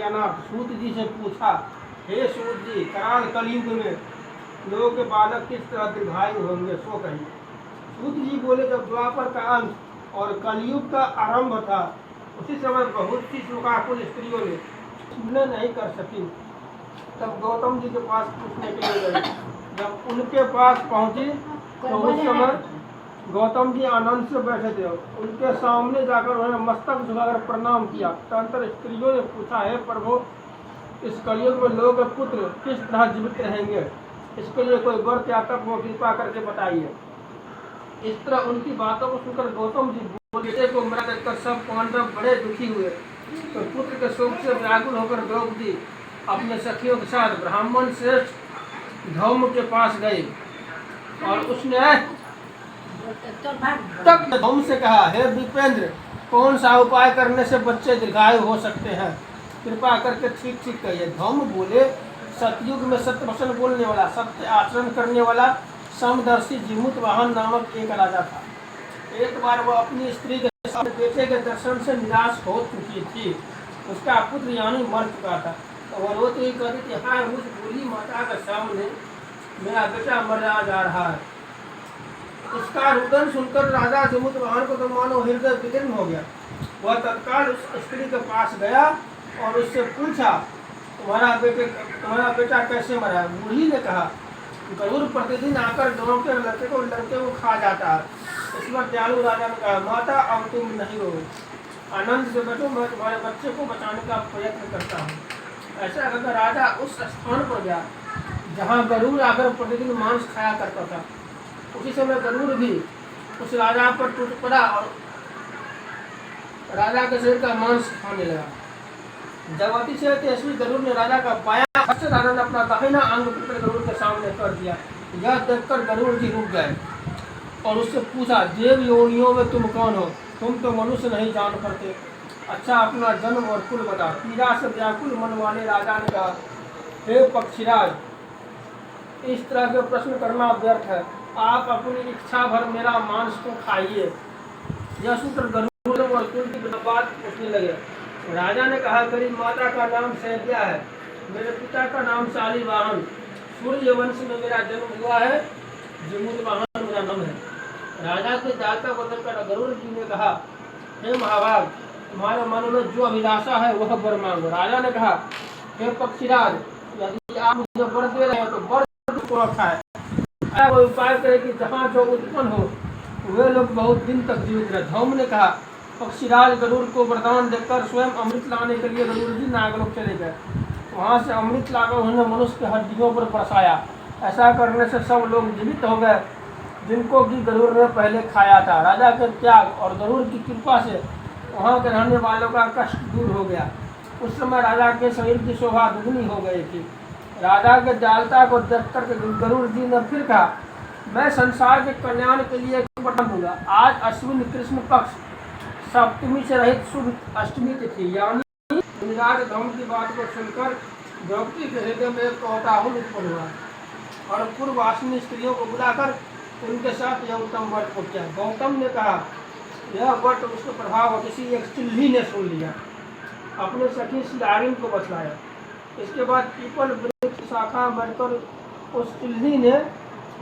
ज्ञानार्थ सूत जी से पूछा, हे सूत जी, कराल कलयुग में लोगों के बालक किस तरह दीर्घायु होंगे, सो कहिए। सूत जी बोले, जब द्वापर का अंत और कलयुग का आरंभ था, उसी समय बहुत सी शोकाकुल स्त्रियों ने सुनने नहीं कर सकी, तब गौतम जी के पास पूछने के लिए गए। जब उनके पास पहुंची तो उस समय गौतम जी आनंद से बैठे थे। उनके सामने जाकर उन्होंने मस्तक झुकाकर प्रणाम किया। तदंतर स्त्रियों ने पूछा, हे प्रभु, इस कलयुग में लोग पुत्र किस तरह जीवित रहेंगे, इसके लिए कोई व्रत या तप हो, कृपा करके बताइए। इस तरह उनकी बातों को सुनकर गौतम जी बेटे को मरा देखकर सब पांडव बड़े दुखी हुए। तो पुत्र के शोक से व्याकुल होकर द्रौपदी अपने सखियों के साथ ब्राह्मण श्रेष्ठ धौम के पास गई और उसने तब धौम से कहा, हे विपेंद्र, कौन सा उपाय करने से बच्चे दीर्घायु हो सकते हैं, कृपा करके ठीक ठीक कहिए। धौम बोले, सतयुग में सत्य वचन बोलने वाला, सत्य आचरण करने वाला समदर्शी जिमुत वाहन नामक एक राजा था। एक बार वह अपनी स्त्री के साथ बेटे के दर्शन से निराश हो चुकी थी। उसका पुत्र यानी मर चुका था। तो वह रोते ही कहती थी, हाय उस बूढ़ी माता के सामने मेरा बेटा मरा जा रहा है। उसका रुदन सुनकर राजा जिमुत वाहन को तो मानो हृदय विदीर्ण हो गया। वह तत्काल उस स्त्री के पास गया और उससे पूछा, तुम्हारा बेटा कैसे मरा? बूढ़ी ने कहा, गरुड़ प्रतिदिन आकर गाँव के लड़के को खा जाता है। इस पर दयालु राजा ने कहा, माता अब तुम नहीं हो, आनंद से बैठो, मैं तुम्हारे बच्चे को बचाने का प्रयत्न करता हूँ। ऐसा कहकर राजा उस स्थान पर गया जहाँ गरुड़ आकर प्रतिदिन मांस खाया करता था। उसी समय गरुड़ भी उस राजा पर टूट पड़ा और राजा के शरीर का मांस खाने लगा। जब अतिशय तेजस्वी गरुड़ ने राजा का पाया, राजा ने अपना दाहिना अंग पुत्र गरुड़ के सामने कर दिया। यह देखकर गरुड़ जी रुक गए और उससे पूछा, देव योनियों में तुम कौन हो? तुम तो मनुष्य नहीं जान पड़ते। अच्छा, अपना जन्म और कुल बता। पीड़ा से व्याकुल मन वाले राजा ने कहा, हे पक्षीराज, इस तरह के प्रश्न करना व्यर्थ है। आप अपनी इच्छा भर मेरा मांस को खाइए। यह सुनकर गरुड़ और कुल की बात पूछने लगे। राजा ने कहा, मेरी माता का नाम सैद्या है, मेरे पिता का नाम शालिवाहन, सूर्य वंश में मेरा जन्म हुआ है, जिमुत वाहन मेरा नाम है। राजा के दाता को देखकर गरुड़ जी ने कहा, हे महाभाग, तुम्हारे मन में जो अभिलाषा है वह वर मांगो। राजा ने कहा, हे पक्षीराज, यदि आप मुझे वर दे रहे हैं तो वर को रखा है। ऐसा कोई उपाय करे कि जहाँ जो उत्पन्न हो वे लोग बहुत दिन तक जीवित रहे। धौम ने कहा, पक्षीराज गरुड़ को वरदान देकर स्वयं अमृत लाने के लिए गरुड़ जी नागलोक चले गए। वहाँ से अमृत लाकर उन्होंने मनुष्य के हड्डियों पर बरसाया। ऐसा करने से सब लोग जीवित हो गए जिनको कि गरुड़ ने पहले खाया था। राजा के त्याग और गरुड़ की कृपा से वहाँ के रहने वालों का कष्ट दूर हो गया। उस समय राजा के शरीर की शोभा दुगनी हो गई थी। राजा के दयालुता को देख कर गरुड़ जी ने फिर कहा, मैं संसार के कल्याण के लिए वरदान दूंगा। आज अश्विन कृष्ण पक्ष सप्तमी से रहित शुभ अष्टमी तिथि, यानी राज धौम की बात को सुनकर द्रौपदी के हृदय में एक कौतूहल उत्पन्न हुआ और पूर्ववासिनी स्त्रियों को बुलाकर उनके साथ यह उत्तम व्रत को किया। गौतम ने कहा, यह व्रत उसके प्रभाव किसी एक चिल्ली ने सुन लिया, अपने सखी सियारिन को बतलाया। इसके बाद पीपल वृक्ष शाखा बढ़कर उस चिल्ली ने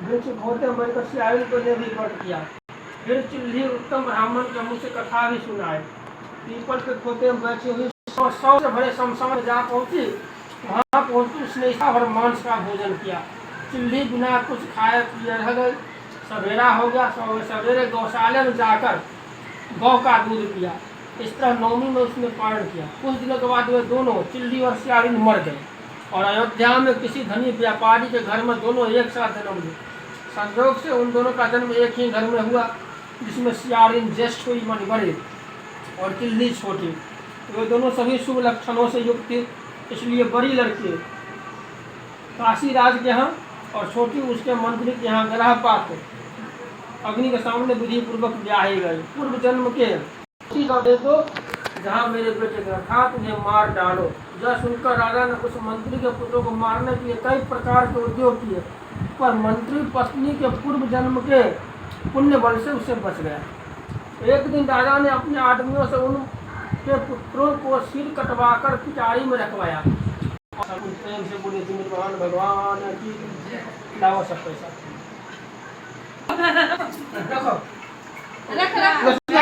वृक्ष खोते बढ़कर सियारिन को ने भी व्रत किया। फिर चिल्ली उत्तम ब्राह्मण के मुँह से कथा भी सुनाए। पीपल के खोते में बैठी हुई 100 से भरे शमशान में जा पहुंची। वहाँ पहुंची उसने इच्छा भर मांस का भोजन किया। चिल्ली बिना कुछ खाए पिए रह गई। सवेरा हो गया। सवेरे गौशाले में जाकर गौ का दूध पिया। इस तरह नवमी में उसने पारण किया। कुछ दिनों के बाद वे दोनों चिल्ली और सियारिन मर गए और अयोध्या में किसी धनी व्यापारी के घर में दोनों एक साथ जन्म लिए। संयोग से उन दोनों का जन्म एक ही घर में हुआ, जिसमें सियारिन ज्येष्ठ हुई मन बड़े और चिल्ली छोटी। वे दोनों सभी शुभ लक्षणों से युक्त थे, इसलिए बड़ी लड़की काशी राज के यहाँ और छोटी उसके मंत्री के यहाँ ग्रह पात्र अग्नि के सामने विधि पूर्वक ब्याही गई। पूर्व जन्म के दे दो जहाँ मेरे बेटे का था, उन्हें मार डालो। यह सुनकर राजा ने उस मंत्री के पुत्रों को मारने के लिए कई प्रकार के उद्योग किए, पर मंत्री पत्नी के पूर्व जन्म के पुण्य बल से उसे बच गया। एक दिन राजा ने अपने आदमियों से उनके पुत्रों वो सिर कटवा कर पिटारी में रखवाया। प्रेम से बोले थे मेरे भगवान की लाओ सब पैसा रखो। रख रख